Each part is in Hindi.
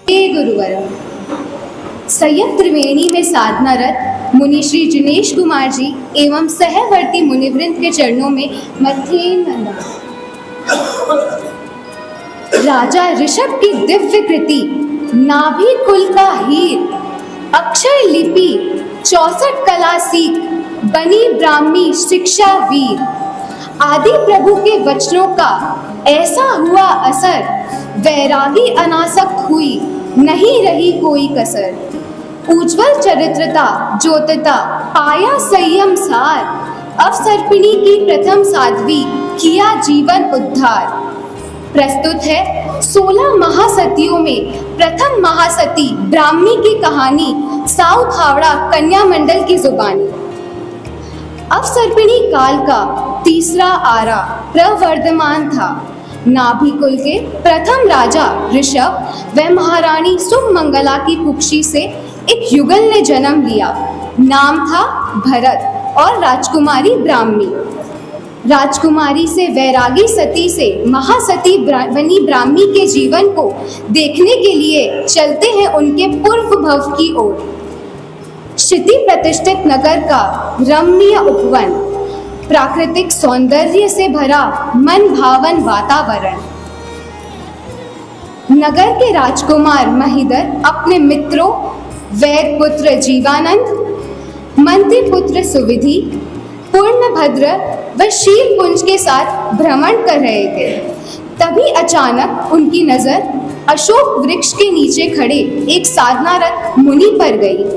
हे गुरुवर, संयम त्रिवेणी में साधनारत मुनि श्री जिनेश कुमार जी एवं सहवर्ती मुनिवृंद के चरणों में मथेन राजा ऋषभ की दिव्य कृति, नाभि कुल का हीर, अक्षर लिपि 64 कला सीख, बनी ब्राह्मी शिक्षा वीर, आदि प्रभु के वचनों का ऐसा हुआ असर, वैरागी अनासक्त हुई, नहीं रही कोई कसर। उज्ज्वल चरित्रता ज्योतिता, पाया संयम सार, अवसर्पिणी की प्रथम साध्वी, किया जीवन उद्धार। प्रस्तुत है 16 महासतियों में प्रथम महासती ब्राह्मी की कहानी, साउथ हावड़ा कन्या मंडल की जुबानी। अवसर्पिणी काल का तीसरा आरा प्रवर्धमान था। नाभि कुल के प्रथम राजा ऋषभ व महारानी सुमंगला की कुक्षी से एक युगल ने जन्म लिया। नाम था भरत और राजकुमारी ब्राह्मी। राजकुमारी से वैरागी सती से महासती बनी ब्राह्मी के जीवन को देखने के लिए चलते हैं उनके पूर्व भव की ओर। क्षिति प्रतिष्ठित नगर का रमणीय उपवन, प्राकृतिक सौंदर्य से भरा मन भावन वातावरण। नगर के राजकुमार महीधर अपने मित्रों वैद पुत्र जीवानंद, मंत्री पुत्र सुविधि, पूर्णभद्र व शीलपुंज के साथ भ्रमण कर रहे थे। तभी अचानक उनकी नजर अशोक वृक्ष के नीचे खड़े एक साधनारत मुनि पर गई।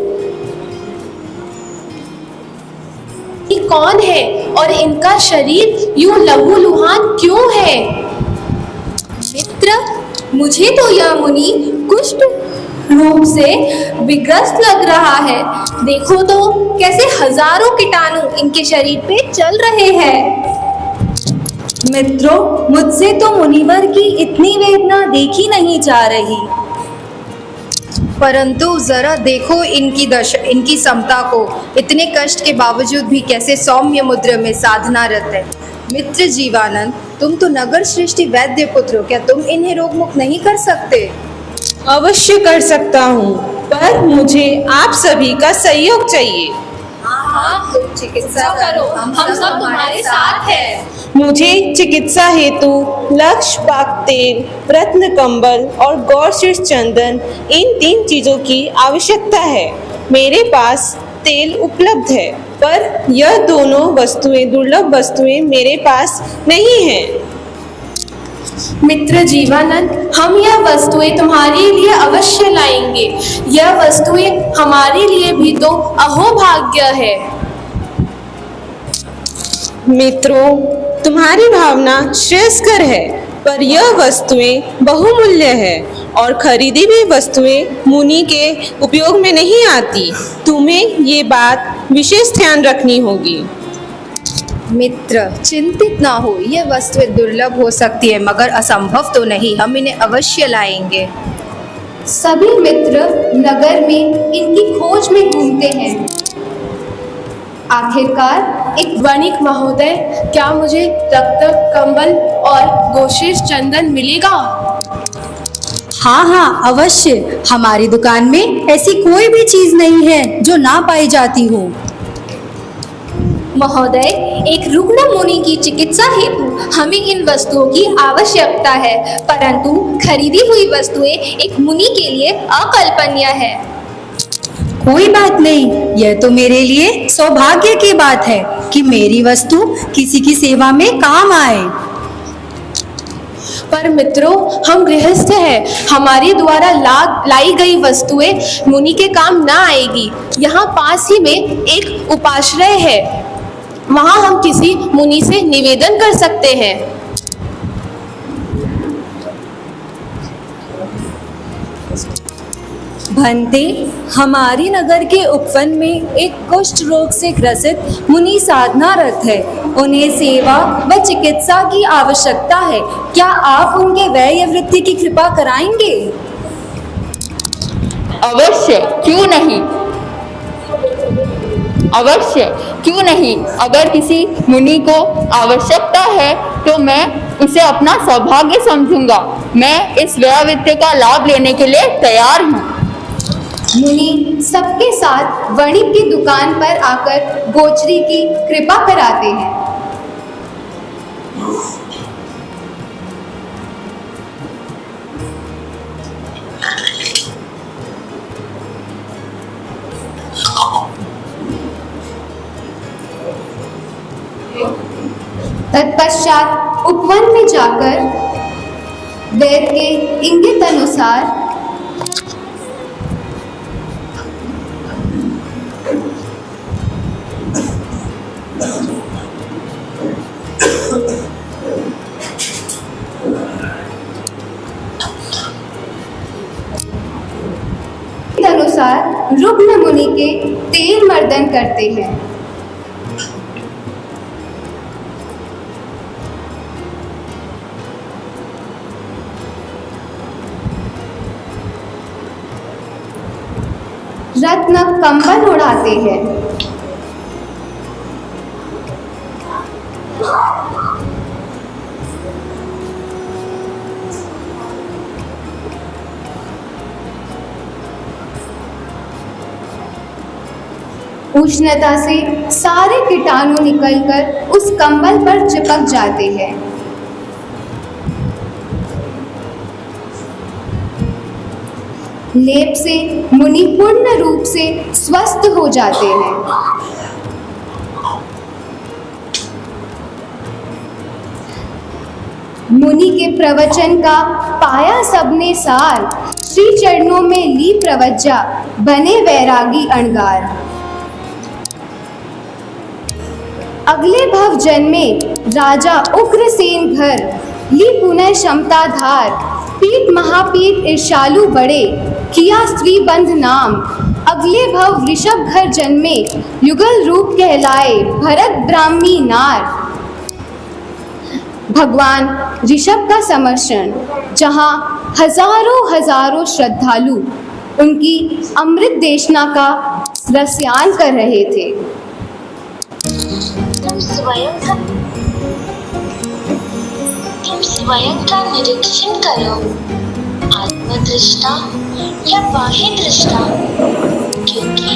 ये कौन है और इनका शरीर यूं लहूलुहान क्यों है? मित्र, मुझे तो यह मुनि कुष्ठ रूप से विग्रस्त लग रहा है। देखो तो कैसे हजारों कीटाणु इनके शरीर पे चल रहे हैं। मित्रों, मुझसे तो मुनिवर की इतनी वेदना देखी नहीं जा रही। परंतु जरा देखो इनकी समता को, इतने कष्ट के बावजूद भी कैसे सौम्य मुद्रा में साधनारत है। मित्र जीवानंद, तुम तो नगर श्रेष्ठी वैद्य पुत्र हो, क्या तुम इन्हें रोगमुक्त नहीं कर सकते? अवश्य कर सकता हूँ, पर मुझे आप सभी का सहयोग चाहिए। हाँ, तुम चिकित्सा करो, हम सब तुम्हारे साथ हैं। मुझे चिकित्सा हेतु लक्ष्य पाक तेल, रत्न कंबल और गौरशीर्ष चंदन, इन 3 चीजों की आवश्यकता है। मेरे पास तेल उपलब्ध है, पर यह दोनों वस्तुएं, दुर्लभ वस्तुएं मेरे पास नहीं हैं। मित्र जीवानंद, हम यह वस्तुएं तुम्हारे लिए अवश्य लाएंगे। यह वस्तुएं हमारे लिए भी तो अहोभाग्य है। मित्रों, तुम्हारी भावना श्रेयस्कर है, पर यह वस्तुएं बहुमूल्य है और खरीदी हुई वस्तुएं मुनि के उपयोग में नहीं आती। तुम्हें ये बात विशेष ध्यान रखनी होगी। मित्र, चिंतित ना हो, यह वस्तुएं दुर्लभ हो सकती है मगर असंभव तो नहीं। हम इन्हें अवश्य लाएंगे। सभी मित्र नगर में इनकी खोज में घूमते हैं। आखिरकार एक वणिक महोदय, क्या मुझे रक्त कंबल और गोशीर्ष चंदन मिलेगा? हाँ हाँ, अवश्य। हमारी दुकान में ऐसी कोई भी चीज नहीं है जो ना पाई जाती हो। महोदय, एक रुग्ण मुनि की चिकित्सा हेतु हमें इन वस्तुओं की आवश्यकता है, परंतु खरीदी हुई वस्तुएं एक मुनि के लिए अकल्पनीय है। कोई बात नहीं, यह तो मेरे लिए सौभाग्य की बात है कि मेरी वस्तु किसी की सेवा में काम आए। पर मित्रों, हम गृहस्थ हैं, हमारे द्वारा लाई गई वस्तुएं मुनि के काम ना आएगी। यहाँ पास ही में एक उपाश्रय है, वहाँ हम किसी मुनि से निवेदन कर सकते हैं। भंते, हमारी नगर के उपवन में एक कुष्ठ रोग से ग्रसित मुनि साधनारत है। उन्हें सेवा व चिकित्सा की आवश्यकता है। क्या आप उनके व्यय वृत्ति की कृपा कराएंगे? अवश्य, क्यों नहीं, अवश्य क्यों नहीं। अगर किसी मुनि को आवश्यकता है तो मैं इसे अपना सौभाग्य समझूंगा। मैं इस वैविध्य का लाभ लेने के लिए तैयार हूँ। मुनि सबके साथ वणिक की दुकान पर आकर गोचरी की कृपा कराते हैं। तत्पश्चात उपवन में जाकर वेद के इंगित अनुसार रुग्ण मुनि के तेल मर्दन करते हैं। रत्न कंबल उड़ाते हैं। उष्णता से सारे कीटाणु निकलकर उस कंबल पर चिपक जाते हैं। लेप से मुनि पूर्ण रूप से स्वस्थ हो जाते हैं। मुनि के प्रवचन का पाया सबने सार, श्री चरणों में ली प्रवज्जा, बने वैरागी अणगार। अगले भव जन्मे राजा उग्रसेन घर, ली पुनः क्षमता धार, पीठ महापीठ ईर्षालु बड़े, किया स्त्री बंध नाम। अगले भव ऋषभ घर जन्मे, युगल रूप कहलाए, भरत ब्राह्मी नार। भगवान ऋषभ का समर्षण, जहाँ हजारों हजारों श्रद्धालु उनकी अमृत देशना का रसयान कर रहे थे। तुम स्वयं का निरीक्षण करो, आत्मदृष्टा या बाह्य दृष्टा, क्योंकि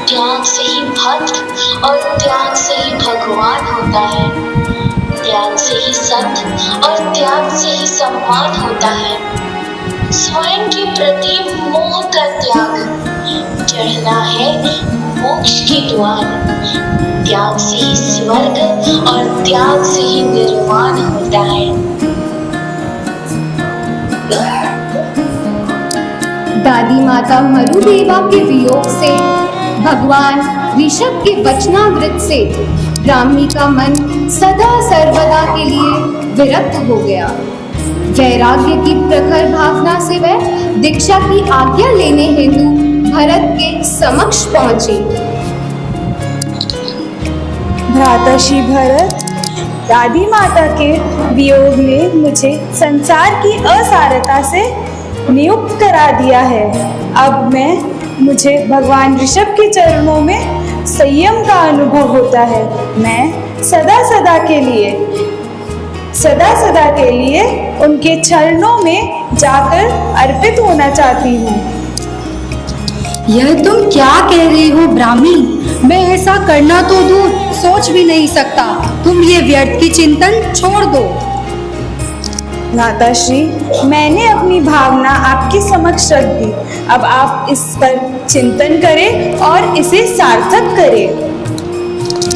त्याग से ही भक्त और त्याग से ही भगवान होता है। त्याग से ही संत और त्याग से ही सम्मान होता है। स्वयं के प्रति मोह का त्याग, चढ़ना है मोक्ष के द्वार। त्याग से ही स्वर्ग और त्याग से ही निर्वाण होता है। दादी माता मरुदेवा के वियोग से, भगवान ऋषभ के वचनामृत से ब्राह्मी का मन सदा सर्वदा के लिए विरक्त हो गया। वैराग्य की प्रखर भावना से वह दीक्षा की आज्ञा लेने हेतु भरत के समक्ष पहुंची। भ्राताश्री भरत, दादी माता के वियोग ने मुझे संसार की असारता से नियुक्त करा दिया है। अब मुझे भगवान ऋषभ के चरणों में संयम का अनुभव होता है। मैं सदा सदा के लिए उनके चरणों में जाकर अर्पित होना चाहती हूँ। यह तुम क्या कह रही हो ब्राह्मी? मैं ऐसा करना तो दूर सोच भी नहीं सकता। तुम ये व्यर्थ की चिंतन छोड़ दो। माताश्री, मैंने अपनी भावना आपके समक्ष रख दी। अब आप इस पर चिंतन करें और इसे सार्थक करें।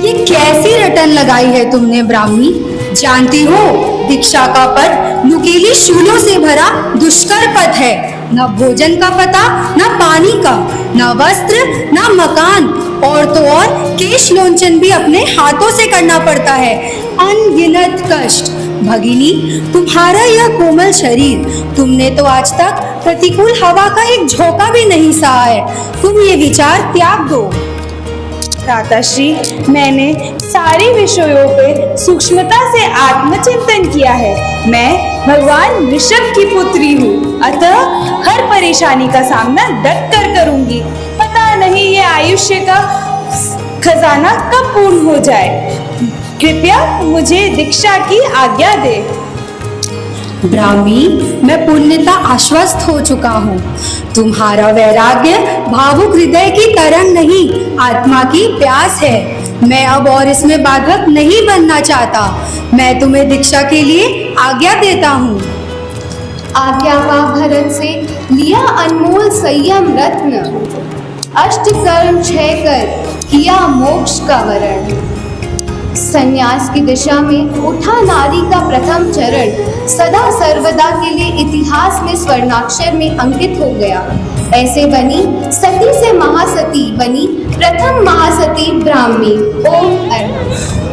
ये कैसी रटन लगाई है तुमने ब्राह्मी? जानती हो, दीक्षा का पद नुकीली शूलों से भरा दुष्कर पद है। न भोजन का पता, न पानी का, न वस्त्र, न मकान, और तो और केश लोंचन भी अपने हाथों से करना पड़ता है। अनगिनत कष्ट। भगिनी, तुम्हारा यह कोमल शरीर, तुमने तो आज तक प्रतिकूल हवा का एक झोंका भी नहीं सहा है। तुम ये विचार त्याग दो। माताश्री, मैंने सारे विषयों पर सूक्ष्मता से आत्मचिंतन किया है। मैं भगवान ऋषभ की पुत्री हूँ, अतः हर परेशानी का सामना डट कर करूंगी। पता नहीं ये आयुष्य का खजाना कब पूर्ण हो जाए। कृपया मुझे दीक्षा की आज्ञा दे। ब्राह्मी, मैं पूर्णतः आश्वस्त हो चुका हूँ। तुम्हारा वैराग्य भावुक हृदय की तरंग नहीं, आत्मा की प्यास है। मैं अब और इसमें बाधक नहीं बनना चाहता। मैं तुम्हें दीक्षा के लिए आज्ञा देता हूँ। आज्ञा पा भरत से लिया अनमोल संयम रत्न, अष्ट कर्म क्षय कर किया मोक्ष का वरण। संन्यास की दिशा में उठा नारी का प्रथम चरण, सदा सर्वदा के लिए इतिहास में स्वर्णाक्षर में अंकित हो गया। ऐसे बनी सती से महासती बनी प्रथम महासती ब्राह्मी। ओम अर्थ।